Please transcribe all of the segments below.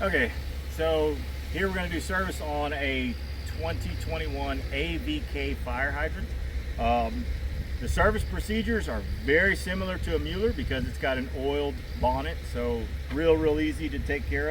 Okay, so here we're going to do service on a 2021 AVK fire hydrant. The service procedures are very similar to a Mueller because it's got an oiled bonnet, so real easy to take care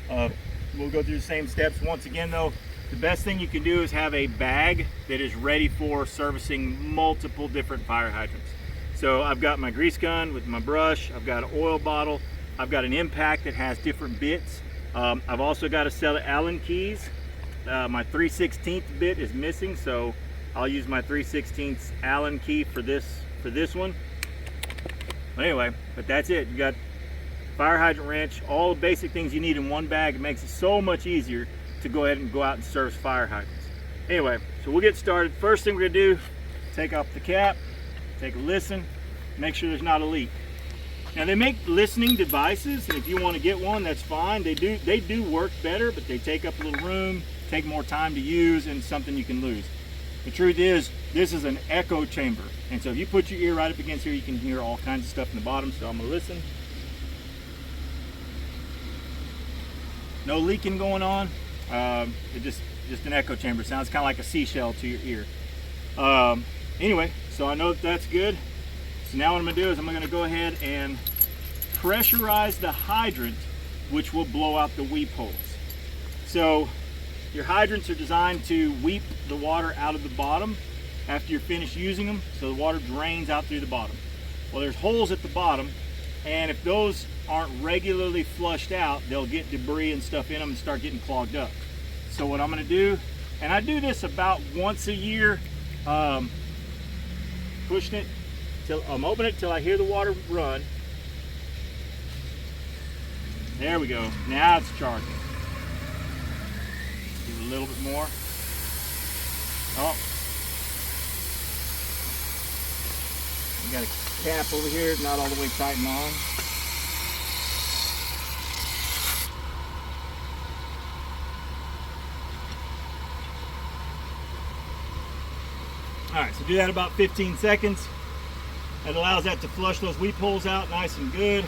of. We'll go through the same steps. Once again though, the best thing you can do is have a bag that is ready for servicing multiple different fire hydrants. So I've got my grease gun with my brush, I've got an oil bottle, I've got an impact that has different bits. I've also got a set of Allen keys. My 3/16 bit is missing, so I'll use my 3/16 Allen key for this one. But anyway, but that's it. You got fire hydrant wrench, all the basic things you need in one bag. It makes it so much easier to go ahead and go out and service fire hydrants. Anyway, so we'll get started. First thing we're gonna do, take off the cap, take a listen, make sure there's not a leak. Now they make listening devices, and if you want to get one, that's fine. They do work better, but they take up a little room, take more time to use, and something you can lose. The truth is, this is an echo chamber, and so if you put your ear right up against here, you can hear all kinds of stuff in the bottom. So I'm gonna listen. No leaking going on. It just an echo chamber. Sounds kind of like a seashell to your ear. Anyway, so I know that that's good. So now what I'm going to do is I'm going to go ahead and pressurize the hydrant, which will blow out the weep holes. So your hydrants are designed to weep the water out of the bottom after you're finished using them, so the water drains out through the bottom. Well, there's holes at the bottom, and if those aren't regularly flushed out, they'll get debris and stuff in them and start getting clogged up. So what I'm going to do, and I do this about once a year, pushing it till I'm opening it till I hear the water run. There we go. Now it's charging. Give it a little bit more. Oh, we got a cap over here, not all the way tightened on. All right, so do that about 15 seconds. That allows that to flush those weep holes out nice and good.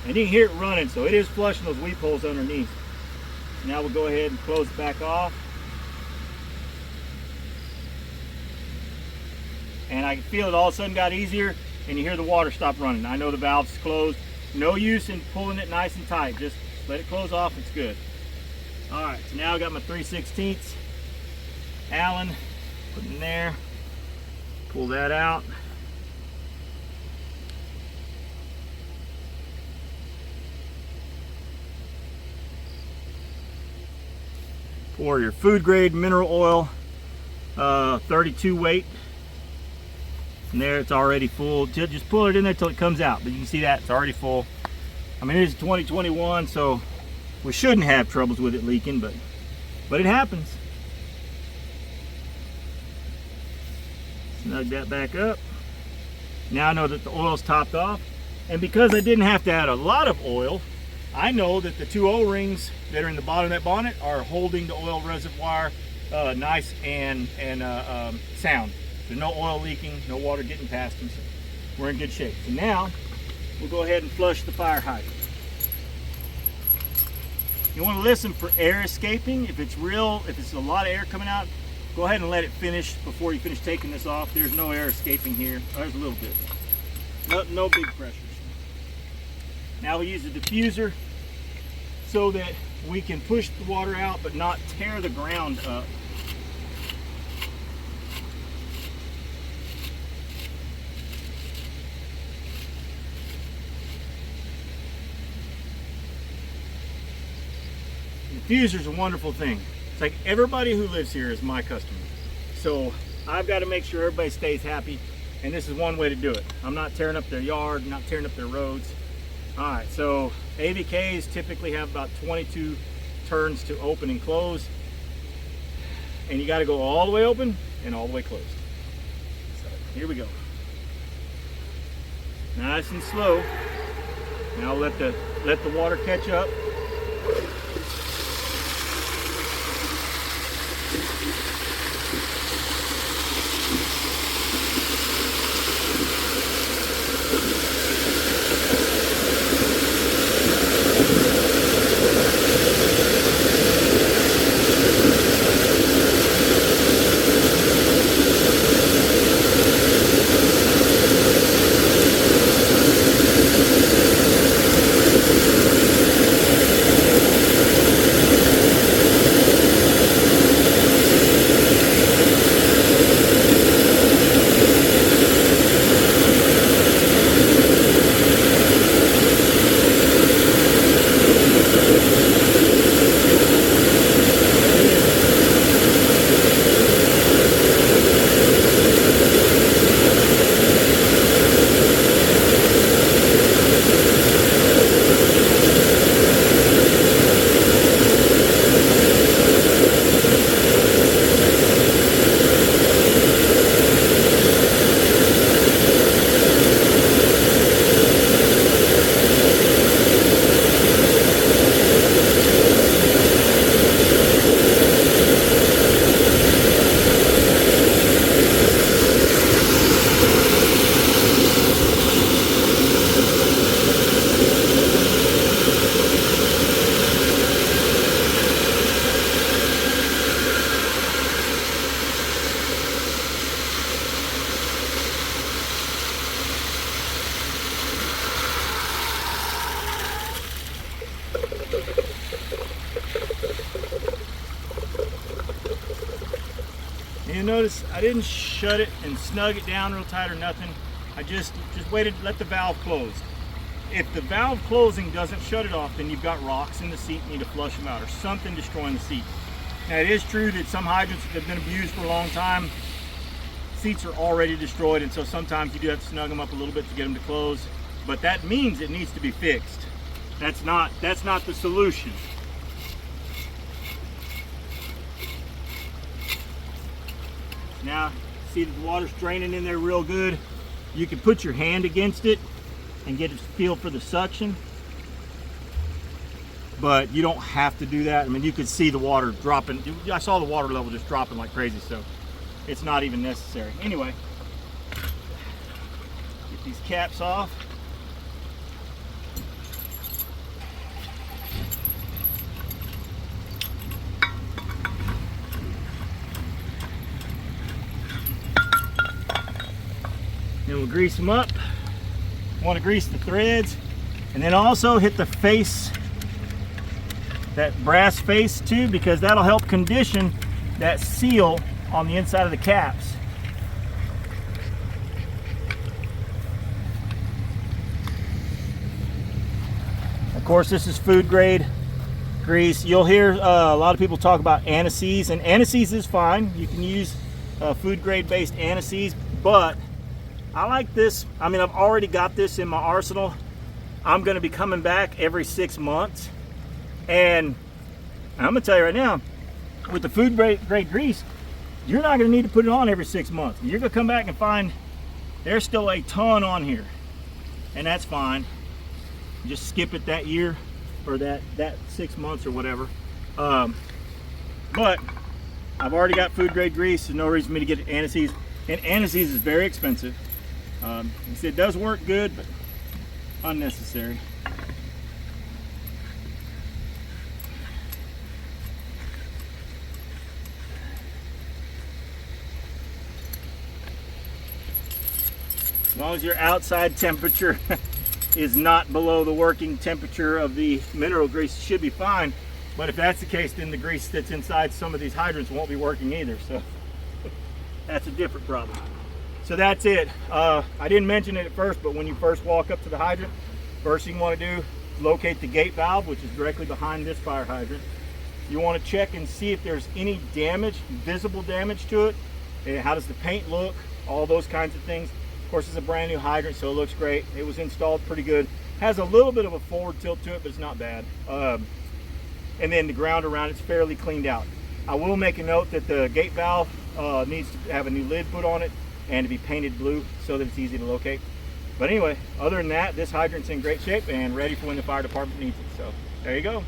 And you can hear it running, so it is flushing those weep holes underneath. Now we'll go ahead and close it back off. And I can feel it all of a sudden got easier, and you hear the water stop running. I know the valve's closed. No use in pulling it nice and tight. Just let it close off, it's good. All right, so now I got my 3/16 Allen, put it in there, pull that out. Pour your food grade mineral oil, 32 weight. And there it's already full. Just pull it in there till it comes out. But you can see that it's already full. I mean, it is 2021, so we shouldn't have troubles with it leaking, but it happens. Snug that back up. Now I know that the oil's topped off. And because I didn't have to add a lot of oil, I know that the two O-rings that are in the bottom of that bonnet are holding the oil reservoir nice and sound. There's no oil leaking, no water getting past them, so we're in good shape. So now we'll go ahead and flush the fire hydrant. You want to listen for air escaping. If it's a lot of air coming out, go ahead and let it finish before you finish taking this off. There's no air escaping here. There's a little bit. No big pressures. Now we use a diffuser so that we can push the water out but not tear the ground up. Diffuser's a wonderful thing. It's like everybody who lives here is my customer. So I've got to make sure everybody stays happy, and this is one way to do it. I'm not tearing up their yard, not tearing up their roads. All right, so AVKs typically have about 22 turns to open and close, and you got to go all the way open and all the way closed. So here we go. Nice and slow. Now let the water catch up. you notice I didn't shut it and snug it down real tight or nothing. I just waited, let the valve close. If the valve closing doesn't shut it off, then you've got rocks in the seat, you need to flush them out, or something destroying the seat. Now it is true that some hydrants that have been abused for a long time, seats are already destroyed, and so sometimes you do have to snug them up a little bit to get them to close, but that means it needs to be fixed. That's not the solution. Now, see that the water's draining in there real good. You can put your hand against it and get a feel for the suction, but you don't have to do that. I mean, you could see the water dropping. I saw the water level just dropping like crazy, so it's not even necessary. Anyway, get these caps off. Then we'll grease them up. Want to grease the threads, and then also hit the face, that brass face too, because that'll help condition that seal on the inside of the caps. Of course, this is food grade grease. You'll hear a lot of people talk about anise, and anise is fine. You can use food grade based anise, but I like this. I mean, I've already got this in my arsenal. I'm going to be coming back every 6 months, and I'm going to tell you right now, with the food grade grease, you're not going to need to put it on every 6 months. You're going to come back and find there's still a ton on here, and that's fine. Just skip it that year, or that 6 months or whatever. But I've already got food grade grease. There's no reason for me to get anise, and anise is very expensive. It does work good, but unnecessary. As long as your outside temperature is not below the working temperature of the mineral grease, it should be fine. But if that's the case, then the grease that's inside some of these hydrants won't be working either. So that's a different problem. So that's it. I didn't mention it at first, but when you first walk up to the hydrant, first thing you want to do is locate the gate valve, which is directly behind this fire hydrant. You want to check and see if there's any damage, visible damage to it. And how does the paint look? All those kinds of things. Of course, it's a brand new hydrant, so it looks great. It was installed pretty good. Has a little bit of a forward tilt to it, but it's not bad. And then the ground around it's fairly cleaned out. I will make a note that the gate valve needs to have a new lid put on it and to be painted blue so that it's easy to locate. But anyway, other than that, this hydrant's in great shape and ready for when the fire department needs it. So there you go.